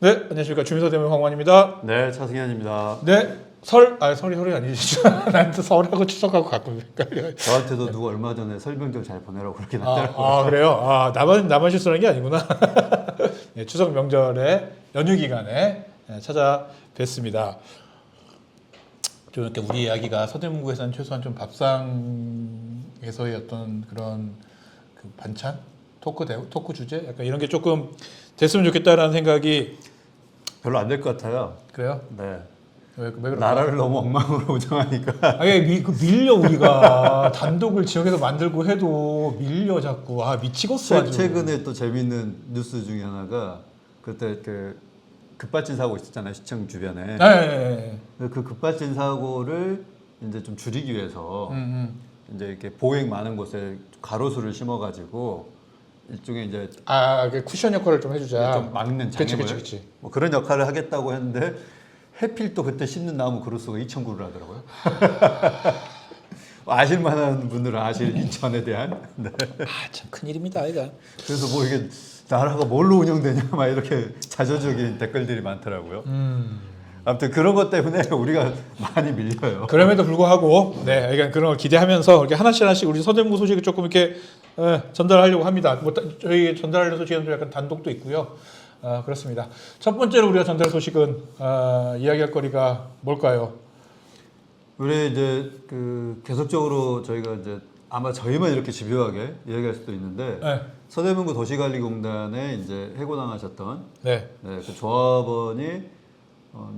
네, 안녕하십니까. 주민서 대문 황원입니다. 네, 차승현입니다. 네, 설이 아니지. 나한테 설하고 추석하고 가끔 헷갈려. 저한테도 누가 얼마 전에 설명절 잘 보내라고 그렇게 났더라고요. 그래요? 나만 실수하는 게 아니구나. 네, 추석 명절에 연휴 기간에 찾아뵙습니다. 좀 이렇게 우리 이야기가 서대문구에서는 최소한 좀 밥상에서의 어떤 그런 그 반찬? 토크 주제? 약간 이런 게 조금 됐으면 좋겠다라는 생각이 별로 안 될 것 같아요. 그래요? 네. 왜 그럴까? 나라를 너무 엉망으로 운영하니까. 밀려 우리가 단독을 지역에서 만들고 해도 밀려 자꾸 미치겠어 아주. 최근에 또 재밌는 뉴스 중에 하나가 그때 그 급발진 사고 있었잖아요, 시청 주변에. 네. 그 급발진 사고를 이제 좀 줄이기 위해서 이제 이렇게 보행 많은 곳에 가로수를 심어가지고 일종의 이제 그 쿠션 역할을 좀 해주자. 좀 막는 장애물. 그치. 뭐 그런 역할을 하겠다고 했는데 해필 또 그때 심는 나무 그루수가 2,000그루를 하더라고요. 아실 만한 분들은 아실 인천에 대한. 네. 참 큰일입니다, 이거. 그래서 뭐 이게 나라가 뭘로 운영되냐 막 이렇게 자조적인 댓글들이 많더라고요. 아무튼 그런 것 때문에 우리가 많이 밀려요. 그럼에도 불구하고, 그러니까 그런 걸 기대하면서 이렇게 하나씩 우리 서대문구 소식을 조금 이렇게 전달하려고 합니다. 뭐 저희 전달하려는 소식은 약간 단독도 있고요. 그렇습니다. 첫 번째로 우리가 전달 소식은 이야기할 거리가 뭘까요? 우리 이제 그 계속적으로 저희가 이제 아마 저희만 이렇게 집요하게 이야기할 수도 있는데 서대문구 도시관리공단에 이제 해고당하셨던 그 조합원이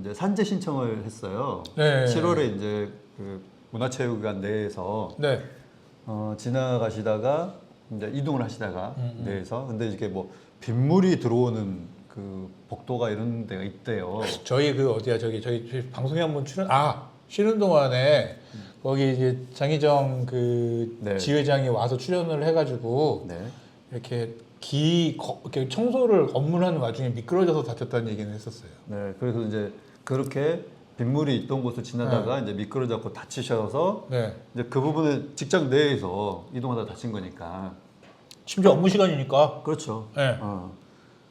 이제 산재 신청을 했어요. 7월에 이제 그 문화체육관 내에서 지나가시다가 이제 이동을 하시다가 내에서 근데 이게 뭐 빗물이 들어오는 그 복도가 이런 데가 있대요. 저희 저희 방송에 한번 쉬는 동안에 거기 이제 장희정 그 지회장이 와서 출연을 해가지고 이렇게 이렇게 청소를 업무를 하는 와중에 미끄러져서 다쳤다는 얘기는 했었어요. 네, 그래서 이제 그렇게 빗물이 있던 곳을 지나다가 이제 미끄러졌고 다치셔서 이제 그 부분을 직장 내에서 이동하다 다친 거니까. 심지어 업무 시간이니까. 그렇죠.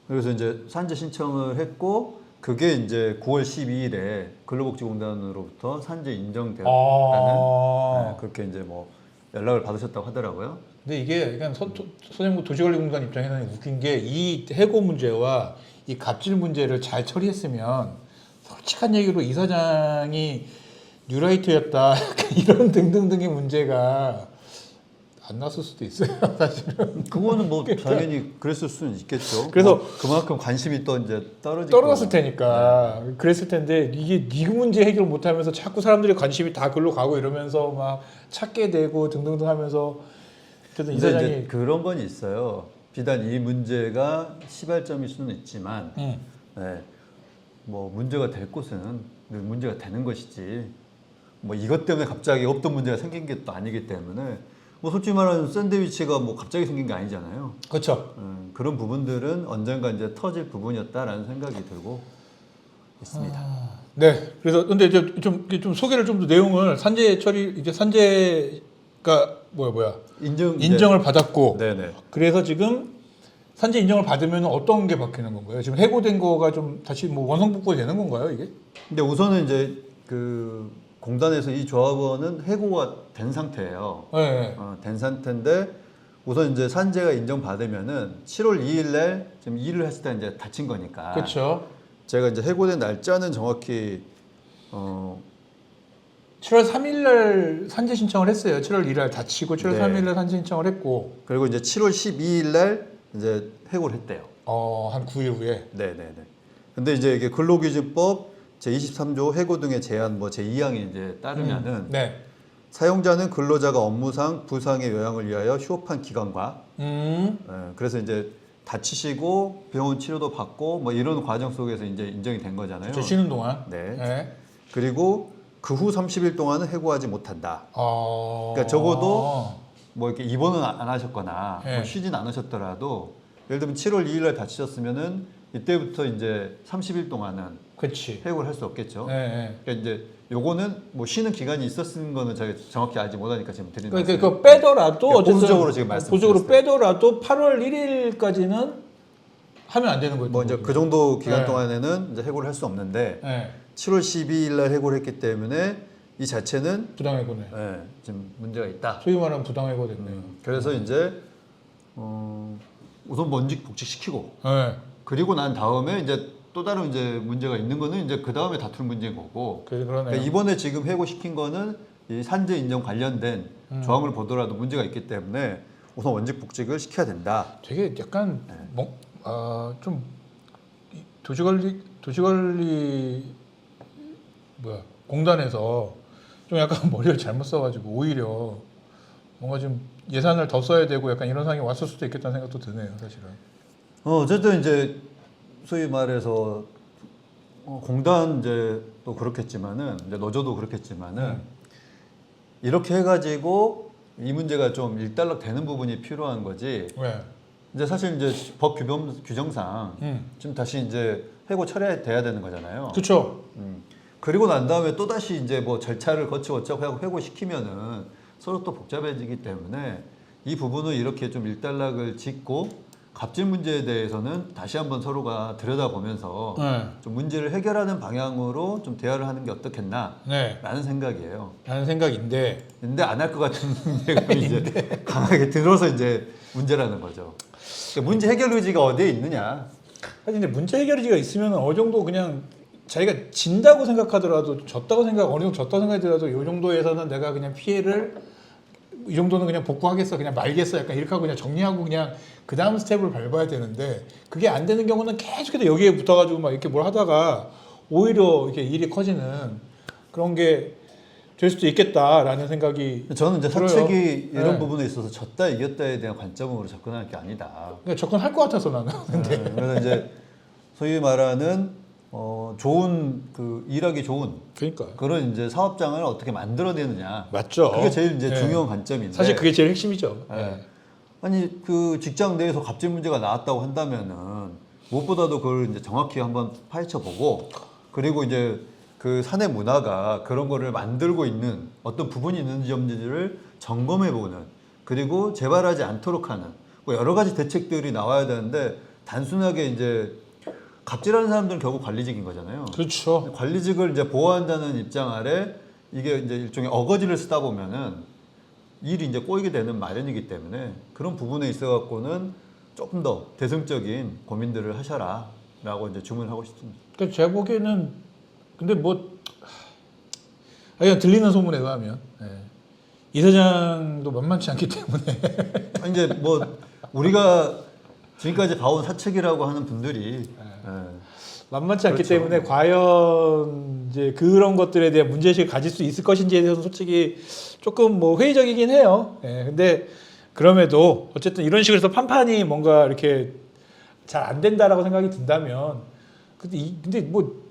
그래서 이제 산재 신청을 했고 그게 이제 9월 12일에 근로복지공단으로부터 산재 인정되었다는 그렇게 이제 뭐 연락을 받으셨다고 하더라고요. 근데 이게 그냥 서대문구 도시관리공단 입장에서는 웃긴 게 이 해고 문제와 이 갑질 문제를 잘 처리했으면 솔직한 얘기로 이 사장이 뉴라이트였다 이런 등등등의 문제가 안 났을 수도 있어요, 사실은. 그거는 뭐 당연히 그랬을 수는 있겠죠. 그래서 뭐 그만큼 관심이 또 이제 떨어졌을 테니까 그랬을 텐데 이게 이 문제 해결 못하면서 자꾸 사람들이 관심이 다 글로 가고 이러면서 막 찾게 되고 등등등 하면서 어쨌든 이 사장이 이제 그런 건 있어요. 비단 이 문제가 시발점일 수는 있지만 뭐 문제가 될 곳은 문제가 되는 것이지 뭐 이것 때문에 갑자기 없던 문제가 생긴 게 또 아니기 때문에 뭐 솔직히 말하면 샌드위치가 뭐 갑자기 생긴 게 아니잖아요. 그렇죠. 그런 부분들은 언젠가 이제 터질 부분이었다라는 생각이 들고 있습니다. 그래서 근데 이제 좀 소개를 좀 더 내용을 산재 처리 이제 산재가 인정을 받았고 그래서 지금 산재 인정을 받으면 어떤 게 바뀌는 건가요? 지금 해고된 거가 좀 다시 뭐 원상복구가 되는 건가요, 이게? 근데 우선은 이제 그 공단에서 이 조합원은 해고가 된 상태예요. 된 상태인데 우선 이제 산재가 인정받으면은 7월 2일 날 지금 일을 했을 때 이제 다친 거니까. 그렇죠. 제가 이제 해고된 날짜는 정확히 7월 3일 날 산재 신청을 했어요. 7월 1일 날 다치고 7월 3일 날 산재 신청을 했고 그리고 이제 7월 12일 날 이제 해고를 했대요. 한 9일 후에. 근데 이제 이게 근로기준법 제23조 해고 등의 제한 뭐 제2항에 이제 따르면은 사용자는 근로자가 업무상 부상의 요양을 위하여 휴업한 기간과 그래서 이제 다치시고 병원 치료도 받고 뭐 이런 과정 속에서 이제 인정이 된 거잖아요. 쉬는 동안. 그리고 그 후 30일 동안은 해고하지 못한다. 그러니까 적어도 뭐 이렇게 입원은 안 하셨거나 뭐 쉬진 않으셨더라도 예를 들면 7월 2일 날 다치셨으면은 이때부터 이제 30일 동안은 해고를 할 수 없겠죠. 그러니까 이제 요거는 뭐 쉬는 기간이 있었는 거는 제가 정확히 알지 못하니까 지금 드리는 거예요. 그러니까 빼더라도 보수적으로 지금 말씀드렸어요. 보수적으로 빼더라도 8월 1일까지는 하면 안 되는 거예요. 뭐 이제 그 정도 기간 네. 동안에는 이제 해고를 할 수 없는데 네. 7월 12일 날 해고를 했기 때문에 이 자체는 부당해고네. 좀 문제가 있다. 소위 말하는 부당해고 됐네요. 그래서 이제 우선 원직 복직시키고 네. 그리고 난 다음에 이제 또 다른 이제 문제가 있는 거는 이제 그 다음에 다툴 문제인 거고. 그러네요. 그러니까 이번에 지금 해고시킨 거는 이 산재 인정 관련된 조항을 보더라도 문제가 있기 때문에 우선 원직 복직을 시켜야 된다. 되게 약간 좀 도시관리 뭐야 공단에서 좀 약간 머리를 잘못 써가지고 오히려 뭔가 좀 예산을 더 써야 되고 약간 이런 상황이 왔을 수도 있겠다는 생각도 드네요, 사실은. 어쨌든 이제 소위 말해서 공단 이제 또 그렇겠지만은 이제 노조도 그렇겠지만은 이렇게 해가지고 이 문제가 좀 일단락 되는 부분이 필요한 거지. 왜? 이제 사실 이제 법 규정상 지금 다시 이제 해고 철회돼야 되는 거잖아요. 그렇죠. 그리고 난 다음에 또 다시 이제 뭐 절차를 거치고 어쩌고 하고 회고시키면은 서로 또 복잡해지기 때문에 이 부분을 이렇게 좀 일단락을 짓고 갑질 문제에 대해서는 다시 한번 서로가 들여다보면서 좀 문제를 해결하는 방향으로 좀 대화를 하는 게 어떻겠나라는 생각이에요. 라는 생각인데 근데 안 할 것 같은 문제가 이제 강하게 들어서 이제 문제라는 거죠. 그러니까 문제 해결 의지가 어디에 있느냐. 사실 이제 문제 해결 의지가 있으면 어느 정도 그냥 자기가 진다고 생각하더라도 졌다고 어느 정도 졌다고 생각이 들어도 이 정도에서는 내가 그냥 피해를 이 정도는 그냥 복구하겠어 그냥 말겠어 약간 이렇게 하고 그냥 정리하고 그냥 그 다음 스텝을 밟아야 되는데 그게 안 되는 경우는 계속해서 여기에 붙어가지고 막 이렇게 뭘 하다가 오히려 이렇게 일이 커지는 그런 게 될 수도 있겠다라는 생각이 저는 이제 들어요. 사측이 이런 네. 부분에 있어서 졌다 이겼다에 대한 관점으로 접근할 게 아니다. 그냥 접근할 것 같아서 나는 근데 그래서 이제 소위 말하는 좋은 그 일하기 좋은 그러니까 그런 이제 사업장을 어떻게 만들어내느냐. 맞죠. 그게 제일 이제 네. 중요한 관점인데. 사실 그게 제일 핵심이죠. 네. 아니 그 직장 내에서 갑질 문제가 나왔다고 한다면은 무엇보다도 그걸 이제 정확히 한번 파헤쳐 보고 그리고 이제 그 사내 문화가 그런 거를 만들고 있는 어떤 부분이 있는지 없는지를 점검해 보는 그리고 재발하지 않도록 하는 뭐 여러 가지 대책들이 나와야 되는데 단순하게 이제 갑질하는 사람들은 결국 관리직인 거잖아요. 그렇죠. 관리직을 이제 보호한다는 입장 아래 이게 이제 일종의 어거지를 쓰다 보면은 일이 이제 꼬이게 되는 마련이기 때문에 그런 부분에 있어 갖고는 조금 더 대승적인 고민들을 하셔라라고 이제 주문하고 싶습니다. 그러니까 제가 보기에는 근데 뭐 그냥 들리는 소문에 의하면 이 사장도 만만치 않기 때문에 이제 뭐 우리가 지금까지 봐온 사측이라고 하는 분들이 만만치 않기 그렇죠. 때문에 과연 이제 그런 것들에 대한 문제의식을 가질 수 있을 것인지에 대해서는 솔직히 조금 뭐 회의적이긴 해요. 근데 그럼에도 어쨌든 이런 식으로 해서 판판이 뭔가 이렇게 잘 안 된다라고 생각이 든다면 근데 뭐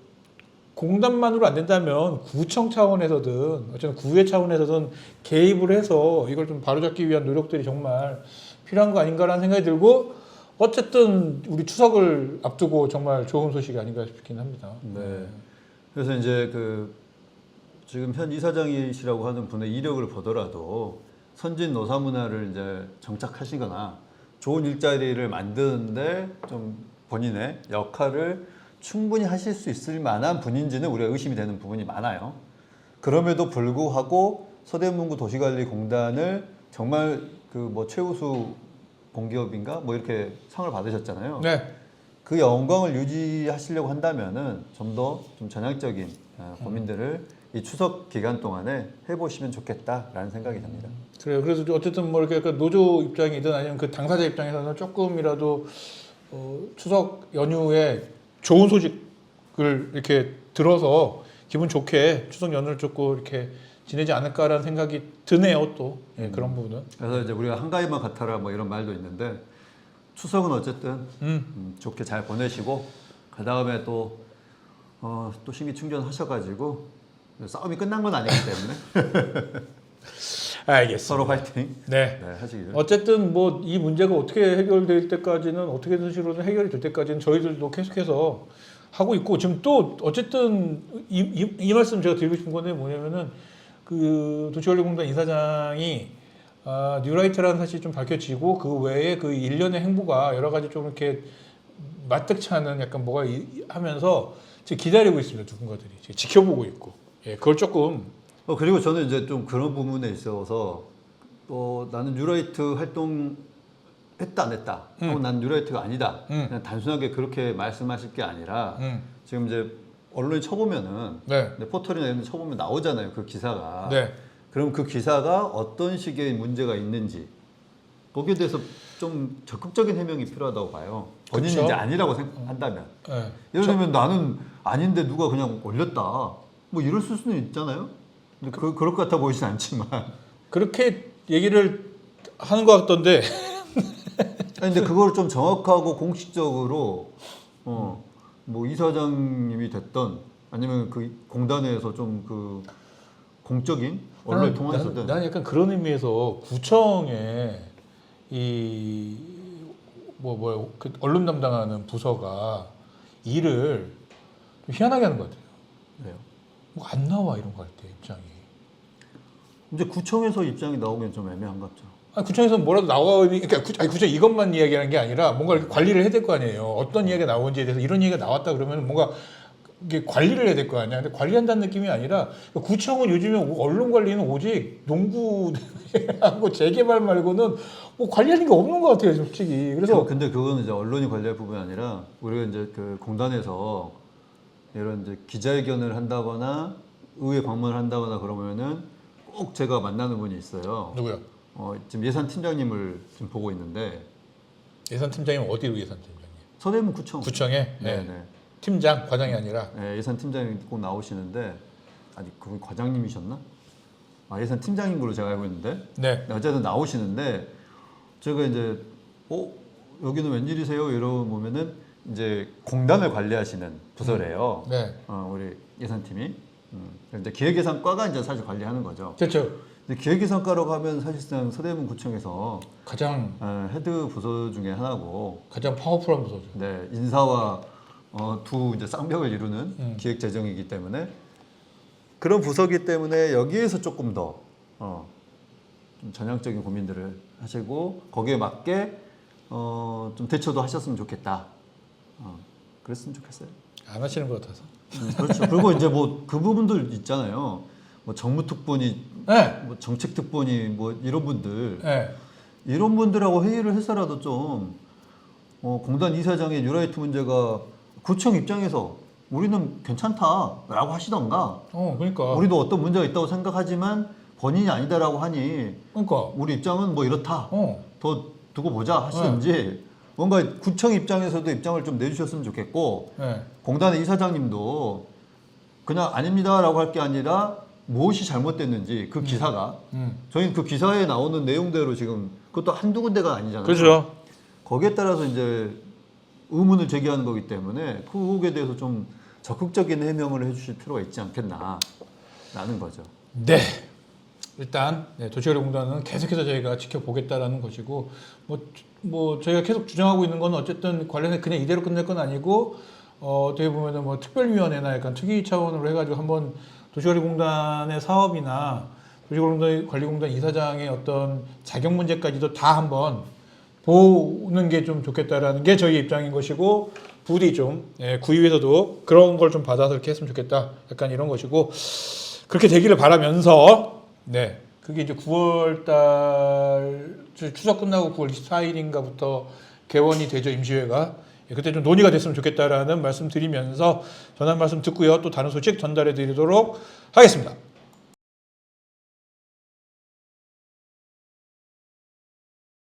공단만으로 안 된다면 구청 차원에서든 어쨌든 구회 차원에서든 개입을 해서 이걸 좀 바로잡기 위한 노력들이 정말 필요한 거 아닌가라는 생각이 들고 어쨌든 우리 추석을 앞두고 정말 좋은 소식이 아닌가 싶긴 합니다. 네. 그래서 이제 그 지금 현 이사장이시라고 하는 분의 이력을 보더라도 선진 노사 문화를 이제 정착하시거나 좋은 일자리를 만드는데 좀 본인의 역할을 충분히 하실 수 있을 만한 분인지는 우리가 의심이 되는 부분이 많아요. 그럼에도 불구하고 서대문구 도시관리공단을 정말 그 뭐 최우수 공기업인가 뭐 이렇게 상을 받으셨잖아요. 네. 그 영광을 유지하시려고 한다면은 좀 더 좀 전향적인 고민들을 이 추석 기간 동안에 해보시면 좋겠다라는 생각이 듭니다. 그래요. 그래서 어쨌든 뭐 이렇게 노조 입장이든 아니면 그 당사자 입장에서는 조금이라도 추석 연휴에 좋은 소식을 이렇게 들어서 기분 좋게 추석 연휴를 조금 이렇게 지내지 않을까라는 생각이 드네요. 또 그런 부분은. 그래서 이제 우리가 한가위만 같아라 뭐 이런 말도 있는데 추석은 어쨌든 좋게 잘 보내시고 그 다음에 또 심기 충전하셔가지고 싸움이 끝난 건 아니기 때문에 알겠습니다. 서로 화이팅 네. 하시기를. 어쨌든 뭐 이 문제가 어떻게 해결될 때까지는 어떻게든 식으로는 해결이 될 때까지는 저희들도 계속해서 하고 있고 지금 또 어쨌든 이 말씀 제가 드리고 싶은 건데 뭐냐면은 그 도시관리공단 이사장이 뉴라이트라는 사실이 좀 밝혀지고 그 외에 그 일련의 행보가 여러 가지 좀 이렇게 마뜩치 않은 약간 뭐가 하면서 지금 기다리고 있습니다. 누군가들이 지금 지켜보고 있고. 예, 그걸 조금 그리고 저는 이제 좀 그런 부분에 있어서 나는 뉴라이트 활동 했다 안 했다. 난 뉴라이트가 아니다. 그냥 단순하게 그렇게 말씀하실 게 아니라 지금 이제 언론에 쳐보면은 네. 포털이나 이런 데 쳐보면 나오잖아요. 그 기사가. 네. 그럼 그 기사가 어떤 식의 문제가 있는지 거기에 대해서 좀 적극적인 해명이 필요하다고 봐요. 본인이 그쵸? 이제 아니라고 생각한다면. 네. 예를 들면 나는 아닌데 누가 그냥 올렸다. 뭐 이럴 수는 있잖아요. 근데 그럴 것 같아 보이진 않지만. 그렇게 얘기를 하는 것 같던데. 아니, 근데 그걸 좀 정확하고 공식적으로 뭐 이사장님이 됐던 아니면 그 공단에서 좀 그 공적인 언론에 통화했었던 나는 약간 그런 의미에서 구청에 그 언론 담당하는 부서가 일을 좀 희한하게 하는 것 같아요. 네요. 뭐 안 나와 이런 거 할 때 입장이. 이제 구청에서 입장이 나오면 좀 애매한 것 같죠. 아니, 구청에서 뭐라도 그러니까 구청 이것만 이야기하는 게 아니라 뭔가 이렇게 관리를 해야 될 거 아니에요. 어떤 이야기가 나오는지에 대해서 이런 얘기가 나왔다 그러면 뭔가 이게 관리를 해야 될 거 아니야. 근데 관리한다는 느낌이 아니라 구청은 요즘에 언론 관리는 오직 농구하고 재개발 말고는 뭐 관리하는 게 없는 것 같아요, 솔직히. 그래서 근데 그거는 이제 언론이 관리할 부분이 아니라 우리가 이제 그 공단에서 이런 이제 기자회견을 한다거나 의회 방문을 한다거나 그러면은 꼭 제가 만나는 분이 있어요. 누구요? 지금 예산팀장님을 지금 보고 있는데 예산팀장이면 어디로 예산팀장이에요? 서대문 구청. 구청에 네, 네. 팀장, 과장이 아니라. 네, 예산팀장이 꼭 나오시는데 아니 그분 과장님이셨나? 예산팀장인 걸로 제가 알고 있는데. 네. 어쨌든 나오시는데 제가 이제 여기는 웬일이세요? 이러고 보면은 이제 공단을 관리하시는 부서래요. 네. 우리 예산팀이. 이제 기획예산과가 이제 사실 관리하는 거죠. 그렇죠. 근데 기획예산과라고 하면 사실상 서대문 구청에서 가장 헤드 부서 중에 하나고. 가장 파워풀한 부서죠. 네, 인사와 두 이제 쌍벽을 이루는 기획재정이기 때문에 그런 부서기 때문에 여기에서 조금 더 좀 전향적인 고민들을 하시고 거기에 맞게 좀 대처도 하셨으면 좋겠다. 그랬으면 좋겠어요. 안 하시는 것 같아서. 그렇죠. 그리고 이제 뭐 그 부분들 있잖아요. 뭐 정무특보니, 네. 뭐 정책특보니 뭐 이런 분들 네. 이런 분들하고 회의를 해서라도 좀 공단 이사장의 뉴라이트 문제가 구청 입장에서 우리는 괜찮다라고 하시던가. 그러니까. 우리도 어떤 문제가 있다고 생각하지만 본인이 아니다라고 하니 그러니까. 우리 입장은 뭐 이렇다. 어. 더 두고 보자 하시는지 뭔가 구청 입장에서도 입장을 좀 내주셨으면 좋겠고 네. 공단의 이사장님도 그냥 아닙니다라고 할 게 아니라 무엇이 잘못됐는지 그 기사가 저희는 그 기사에 나오는 내용대로 지금 그것도 한두 군데가 아니잖아요. 그렇죠. 거기에 따라서 이제 의문을 제기하는 거기 때문에 그거에 대해서 좀 적극적인 해명을 해주실 필요가 있지 않겠나라는 거죠. 네. 일단 도시개발공단은 계속해서 저희가 지켜보겠다라는 것이고 뭐 저희가 계속 주장하고 있는 건 어쨌든 관련해 그냥 이대로 끝낼 건 아니고 어떻게 보면은 뭐 특별위원회나 약간 특위 차원으로 해가지고 한번 도시개발공단의 사업이나 도시개발관리공단 이사장의 어떤 자격 문제까지도 다 한번 보는 게 좀 좋겠다라는 게 저희 입장인 것이고 부디 좀 구의회에서도 그런 걸 좀 받아서 이렇게 했으면 좋겠다 약간 이런 것이고 그렇게 되기를 바라면서 네 그게 이제 9월달 추석 끝나고 9월 24일인가부터 개원이 되죠 임시회가 그때 좀 논의가 됐으면 좋겠다라는 말씀 드리면서 전한 말씀 듣고요 또 다른 소식 전달해 드리도록 하겠습니다.